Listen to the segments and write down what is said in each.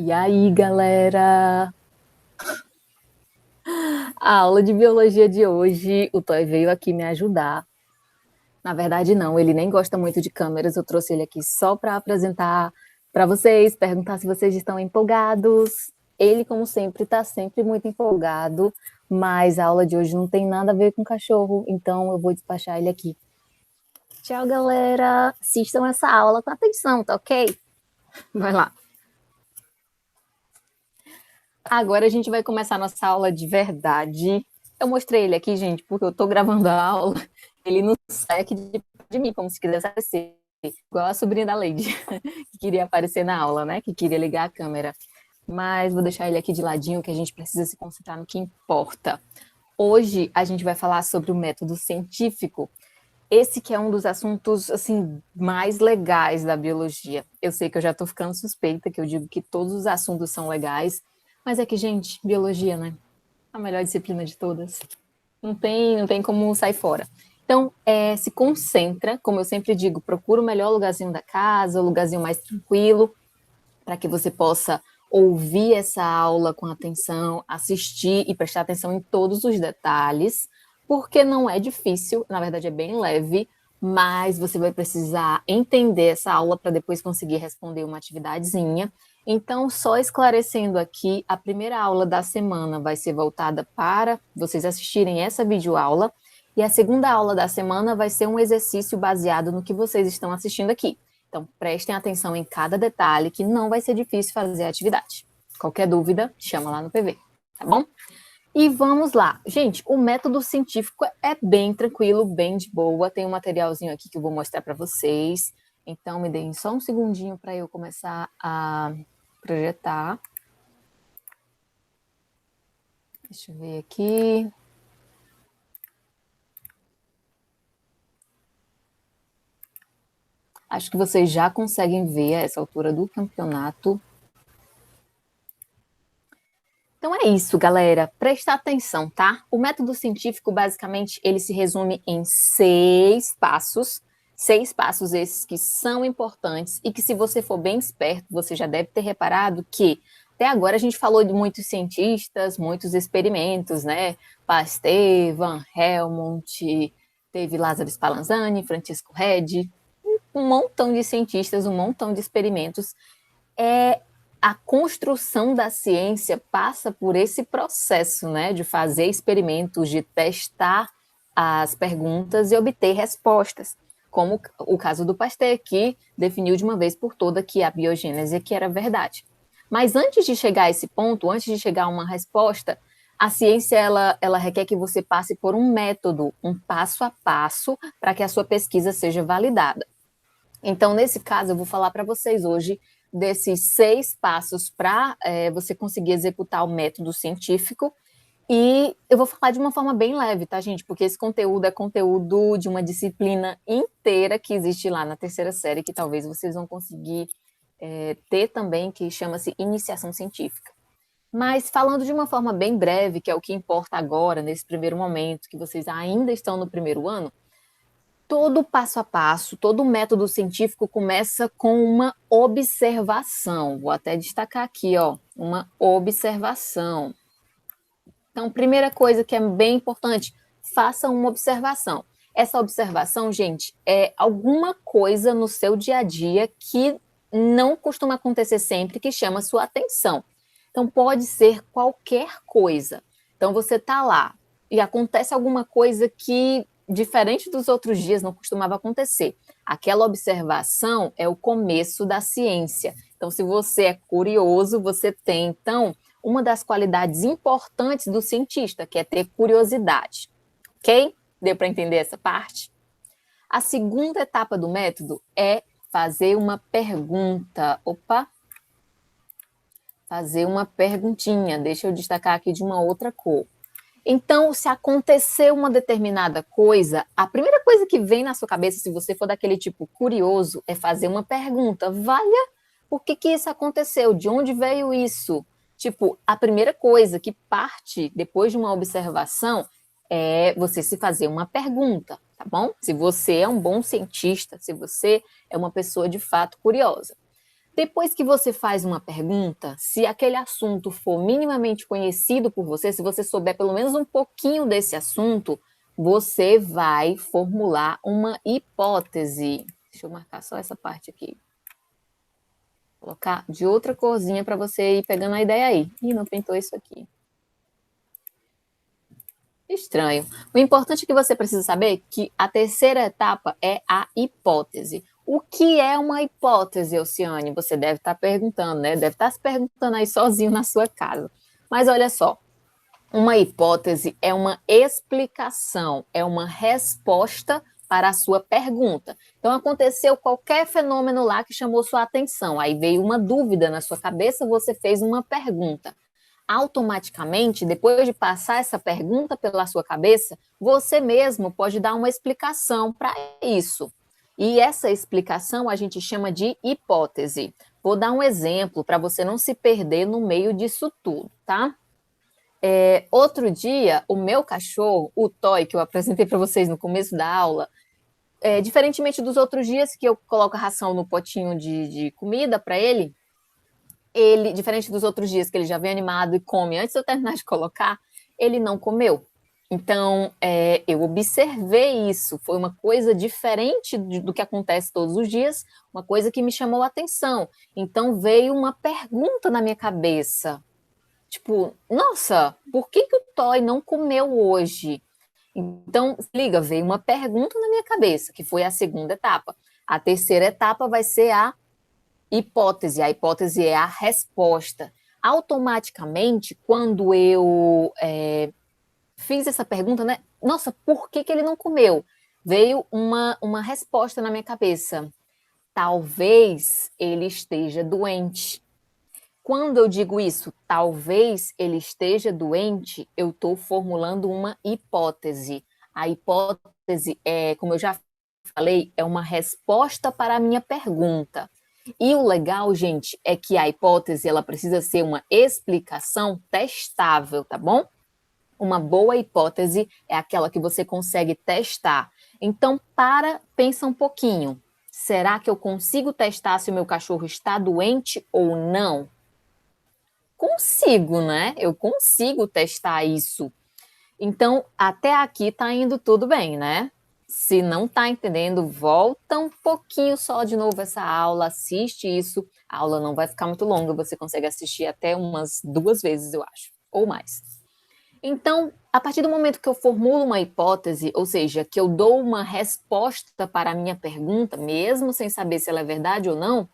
E aí, galera? A aula de biologia de hoje, o Toy veio aqui me ajudar. Na verdade, não, ele nem gosta muito de câmeras, eu trouxe ele aqui só para apresentar para vocês, perguntar se vocês estão empolgados. Ele, como sempre, está sempre muito empolgado, mas a aula de hoje não tem nada a ver com cachorro, então eu vou despachar ele aqui. Tchau, galera! Assistam essa aula com atenção, tá ok? Vai lá. Agora a gente vai começar a nossa aula de verdade. Eu mostrei ele aqui, gente, porque eu tô gravando a aula. Ele não sai aqui de mim, como se quisesse aparecer. Igual a sobrinha da Lady, que queria aparecer na aula, né? Que queria ligar a câmera. Mas vou deixar ele aqui de ladinho, que a gente precisa se concentrar no que importa. Hoje a gente vai falar sobre o método científico. Esse que é um dos assuntos assim mais legais da biologia. Eu sei que eu já estou ficando suspeita, que eu digo que todos os assuntos são legais, mas é que, gente, biologia, né? A melhor disciplina de todas. Não tem como sair fora. Então, se concentra, como eu sempre digo, procura o melhor lugarzinho da casa, o lugarzinho mais tranquilo, para que você possa ouvir essa aula com atenção, assistir e prestar atenção em todos os detalhes, porque não é difícil, na verdade é bem leve, mas você vai precisar entender essa aula para depois conseguir responder uma atividadezinha. Então, só esclarecendo aqui, a primeira aula da semana vai ser voltada para vocês assistirem essa videoaula, e a segunda aula da semana vai ser um exercício baseado no que vocês estão assistindo aqui. Então, prestem atenção em cada detalhe, que não vai ser difícil fazer a atividade. Qualquer dúvida, chama lá no PV, tá bom? E vamos lá. Gente, o método científico é bem tranquilo, bem de boa. Tem um materialzinho aqui que eu vou mostrar para vocês. Então, me deem só um segundinho para eu começar a projetar. Deixa eu ver aqui. Acho que vocês já conseguem ver a essa altura do campeonato. Então é isso, galera. Presta atenção, tá? O método científico, basicamente, ele se resume em 6 passos. 6 passos esses que são importantes e que, se você for bem esperto, você já deve ter reparado que até agora a gente falou de muitos cientistas, muitos experimentos, né? Pasteur, Van Helmont, teve Lázaro Spallanzani, Francisco Redi, um montão de cientistas, um montão de experimentos. A construção da ciência passa por esse processo, né, de fazer experimentos, de testar as perguntas e obter respostas, como o caso do Pasteur, que definiu de uma vez por toda que a biogênese que era verdade. Mas antes de chegar a esse ponto, antes de chegar a uma resposta, a ciência ela requer que você passe por um método, um passo a passo, para que a sua pesquisa seja validada. Então, nesse caso, eu vou falar para vocês hoje desses 6 passos para você conseguir executar o método científico. E eu vou falar de uma forma bem leve, tá, gente? Porque esse conteúdo é conteúdo de uma disciplina inteira que existe lá na terceira série, que talvez vocês vão conseguir ter também, que chama-se Iniciação Científica. Mas falando de uma forma bem breve, que é o que importa agora, nesse primeiro momento, que vocês ainda estão no primeiro ano, todo passo a passo, todo método científico começa com uma observação. Vou até destacar aqui, ó, uma observação. Então, primeira coisa que é bem importante, faça uma observação. Essa observação, gente, é alguma coisa no seu dia a dia que não costuma acontecer sempre, que chama sua atenção. Então, pode ser qualquer coisa. Então, você está lá e acontece alguma coisa que, diferente dos outros dias, não costumava acontecer. Aquela observação é o começo da ciência. Então, se você é curioso, você tem, então, uma das qualidades importantes do cientista, que é ter curiosidade. Ok? Deu para entender essa parte? A segunda etapa do método é fazer uma pergunta. Opa! Fazer uma perguntinha. Deixa eu destacar aqui de uma outra cor. Então, se acontecer uma determinada coisa, a primeira coisa que vem na sua cabeça, se você for daquele tipo curioso, é fazer uma pergunta. Valha, por que isso aconteceu? De onde veio isso? Tipo, a primeira coisa que parte depois de uma observação é você se fazer uma pergunta, tá bom? Se você é um bom cientista, se você é uma pessoa de fato curiosa. Depois que você faz uma pergunta, se aquele assunto for minimamente conhecido por você, se você souber pelo menos um pouquinho desse assunto, você vai formular uma hipótese. Deixa eu marcar só essa parte aqui. Colocar de outra corzinha para você ir pegando a ideia aí. Ih, não pintou isso aqui. Estranho. O importante é que você precisa saber é que a terceira etapa é a hipótese. O que é uma hipótese, Oceane? Você deve estar perguntando, né? Deve estar se perguntando aí sozinho na sua casa. Mas olha só, uma hipótese é uma explicação, é uma resposta para a sua pergunta. Então, aconteceu qualquer fenômeno lá que chamou sua atenção, aí veio uma dúvida na sua cabeça, você fez uma pergunta. Automaticamente, depois de passar essa pergunta pela sua cabeça, você mesmo pode dar uma explicação para isso. E essa explicação a gente chama de hipótese. Vou dar um exemplo para você não se perder no meio disso tudo, tá? Outro dia, o meu cachorro, o Toy, que eu apresentei para vocês no começo da aula, diferentemente dos outros dias que eu coloco a ração no potinho de comida para ele, diferente dos outros dias que ele já vem animado e come antes de eu terminar de colocar, ele não comeu. Então, eu observei isso, foi uma coisa diferente do que acontece todos os dias, uma coisa que me chamou a atenção. Então, veio uma pergunta na minha cabeça, tipo, nossa, por que o Toy não comeu hoje? Então, liga, veio uma pergunta na minha cabeça, que foi a segunda etapa. A terceira etapa vai ser a hipótese. A hipótese é a resposta. Automaticamente, quando eu fiz essa pergunta, né? Nossa, por que ele não comeu? Veio uma resposta na minha cabeça. Talvez ele esteja doente. Quando eu digo isso, talvez ele esteja doente, eu estou formulando uma hipótese. A hipótese como eu já falei, é uma resposta para a minha pergunta. E o legal, gente, é que a hipótese ela precisa ser uma explicação testável, tá bom? Uma boa hipótese é aquela que você consegue testar. Então, pensa um pouquinho. Será que eu consigo testar se o meu cachorro está doente ou não? Consigo, né? Eu consigo testar isso. Então, até aqui tá indo tudo bem, né? Se não tá entendendo, volta um pouquinho só de novo essa aula, assiste isso. A aula não vai ficar muito longa, você consegue assistir até umas 2 vezes, eu acho, ou mais. Então, a partir do momento que eu formulo uma hipótese, ou seja, que eu dou uma resposta para a minha pergunta, mesmo sem saber se ela é verdade ou não,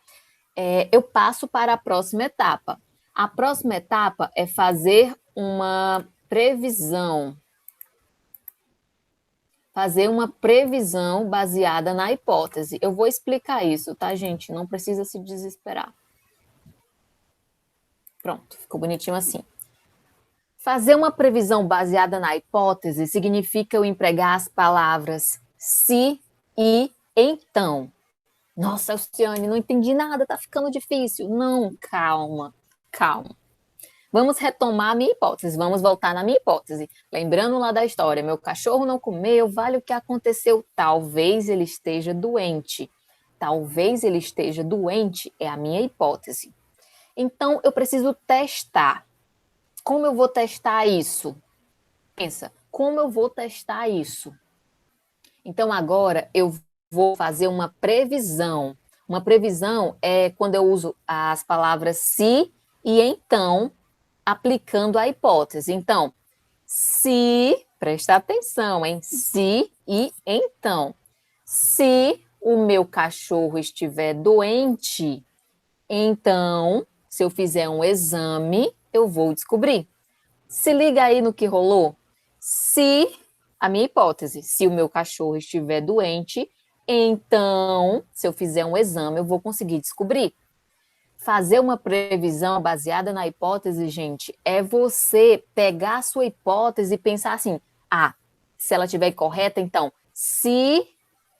eu passo para a próxima etapa. A próxima etapa é fazer uma previsão. Fazer uma previsão baseada na hipótese. Eu vou explicar isso, tá, gente? Não precisa se desesperar. Pronto, ficou bonitinho assim. Fazer uma previsão baseada na hipótese significa eu empregar as palavras se e então. Nossa, Alciane, não entendi nada, tá ficando difícil. Não, calma, calma. Vamos retomar a minha hipótese, vamos voltar na minha hipótese. Lembrando lá da história, meu cachorro não comeu, vale o que aconteceu. Talvez ele esteja doente. Talvez ele esteja doente é a minha hipótese. Então, eu preciso testar. Como eu vou testar isso? Pensa, como eu vou testar isso? Então, agora eu vou fazer uma previsão. Uma previsão é quando eu uso as palavras se e então, aplicando a hipótese. Então, se, presta atenção, hein? Se e então. Se o meu cachorro estiver doente, então, se eu fizer um exame, eu vou descobrir. Se liga aí no que rolou. Se, a minha hipótese, se o meu cachorro estiver doente, então, se eu fizer um exame, eu vou conseguir descobrir. Fazer uma previsão baseada na hipótese, gente, é você pegar a sua hipótese e pensar assim: se ela estiver correta, então, se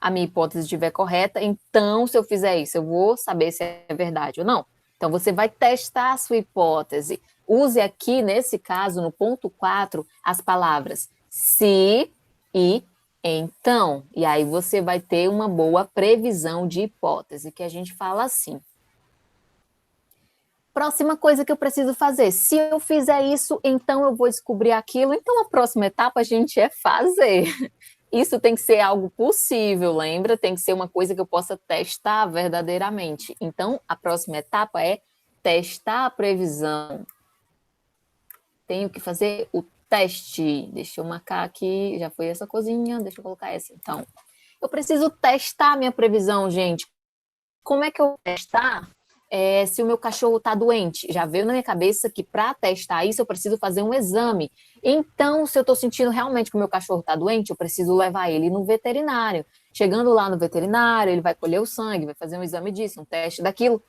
a minha hipótese estiver correta, então, se eu fizer isso, eu vou saber se é verdade ou não. Então, você vai testar a sua hipótese. Use aqui, nesse caso, no ponto 4, as palavras se e então. E aí você vai ter uma boa previsão de hipótese, que a gente fala assim. Próxima coisa que eu preciso fazer. Se eu fizer isso, então eu vou descobrir aquilo. Então a próxima etapa, gente, é fazer. Isso tem que ser algo possível, lembra? Tem que ser uma coisa que eu possa testar verdadeiramente. Então, a próxima etapa é testar a previsão. Tenho que fazer o teste. Deixa eu marcar aqui. Já foi essa coisinha. Deixa eu colocar essa. Então, eu preciso testar a minha previsão, gente. Como é que eu vou testar se o meu cachorro está doente? Já veio na minha cabeça que para testar isso eu preciso fazer um exame. Então, se eu estou sentindo realmente que o meu cachorro está doente, eu preciso levar ele no veterinário. Chegando lá no veterinário, ele vai colher o sangue, vai fazer um exame disso, um teste daquilo.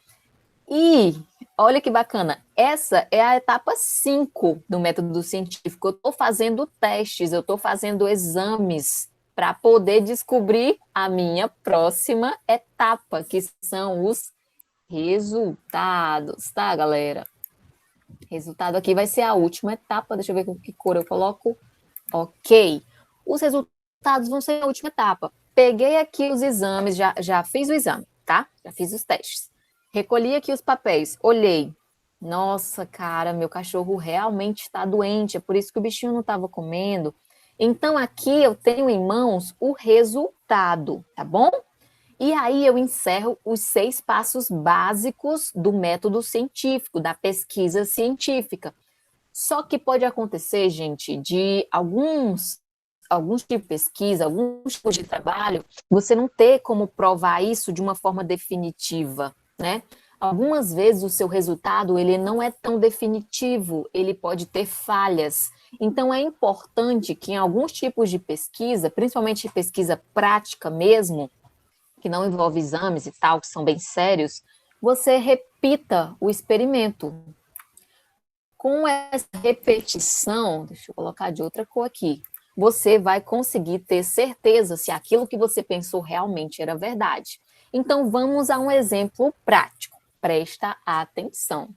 E olha que bacana, essa é a etapa 5 do método científico. Eu estou fazendo testes, eu estou fazendo exames para poder descobrir a minha próxima etapa, que são os resultados, tá, galera? Resultado aqui vai ser a última etapa. Deixa eu ver com que cor eu coloco. Ok. Os resultados vão ser a última etapa. Peguei aqui os exames, já fiz o exame, tá? Já fiz os testes. Recolhi aqui os papéis, olhei. Nossa, cara, meu cachorro realmente está doente, é por isso que o bichinho não estava comendo. Então, aqui eu tenho em mãos o resultado, tá bom? E aí eu encerro os 6 passos básicos do método científico, da pesquisa científica. Só que pode acontecer, gente, de alguns tipos de pesquisa, alguns tipos de trabalho, você não ter como provar isso de uma forma definitiva, né? Algumas vezes o seu resultado ele não é tão definitivo, ele pode ter falhas. Então é importante que em alguns tipos de pesquisa, principalmente pesquisa prática mesmo, que não envolve exames e tal, que são bem sérios, você repita o experimento. Com essa repetição, deixa eu colocar de outra cor aqui, você vai conseguir ter certeza se aquilo que você pensou realmente era verdade. Então, vamos a um exemplo prático. Presta atenção.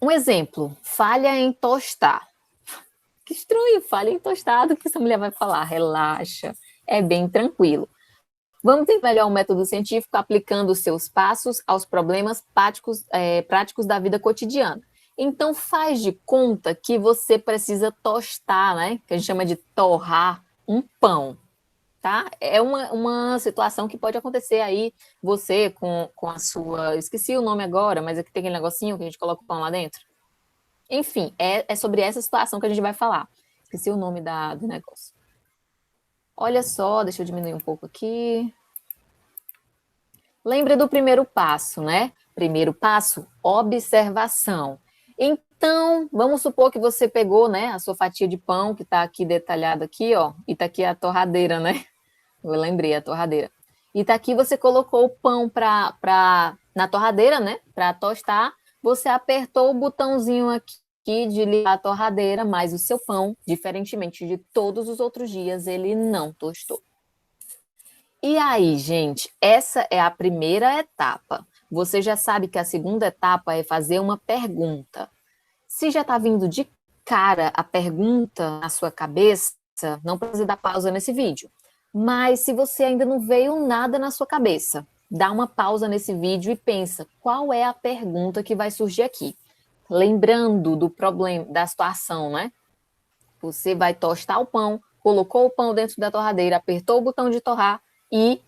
Um exemplo, falha em tostar. Que estranho, falha em tostado, o que essa mulher vai falar? Relaxa, é bem tranquilo. Vamos trabalhar o método científico aplicando os seus passos aos problemas práticos da vida cotidiana. Então, faz de conta que você precisa tostar, né? Que a gente chama de torrar um pão, tá? É uma situação que pode acontecer aí, você com a sua... Esqueci o nome agora, mas aqui tem aquele negocinho que a gente coloca o pão lá dentro. Enfim, é sobre essa situação que a gente vai falar. Esqueci o nome do negócio. Olha só, deixa eu diminuir um pouco aqui. Lembre do primeiro passo, né? Primeiro passo, observação. Então, vamos supor que você pegou, né, a sua fatia de pão, que está aqui detalhada aqui, ó, e está aqui a torradeira, né? Eu lembrei, a torradeira. E está aqui, você colocou o pão na torradeira, né, para tostar. Você apertou o botãozinho aqui de ligar a torradeira, mas o seu pão, diferentemente de todos os outros dias, ele não tostou. E aí, gente, essa é a primeira etapa. Você já sabe que a segunda etapa é fazer uma pergunta. Se já está vindo de cara a pergunta na sua cabeça, não precisa dar pausa nesse vídeo. Mas se você ainda não veio nada na sua cabeça, dá uma pausa nesse vídeo e pensa, qual é a pergunta que vai surgir aqui? Lembrando do problema, da situação, né? Você vai tostar o pão, colocou o pão dentro da torradeira, apertou o botão de torrar e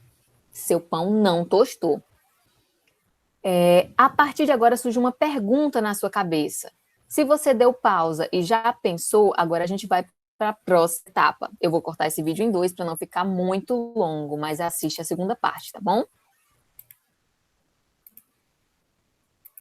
seu pão não tostou. A partir de agora surge uma pergunta na sua cabeça. Se você deu pausa e já pensou, agora a gente vai para a próxima etapa. Eu vou cortar esse vídeo em 2 para não ficar muito longo, mas assiste a segunda parte, tá bom?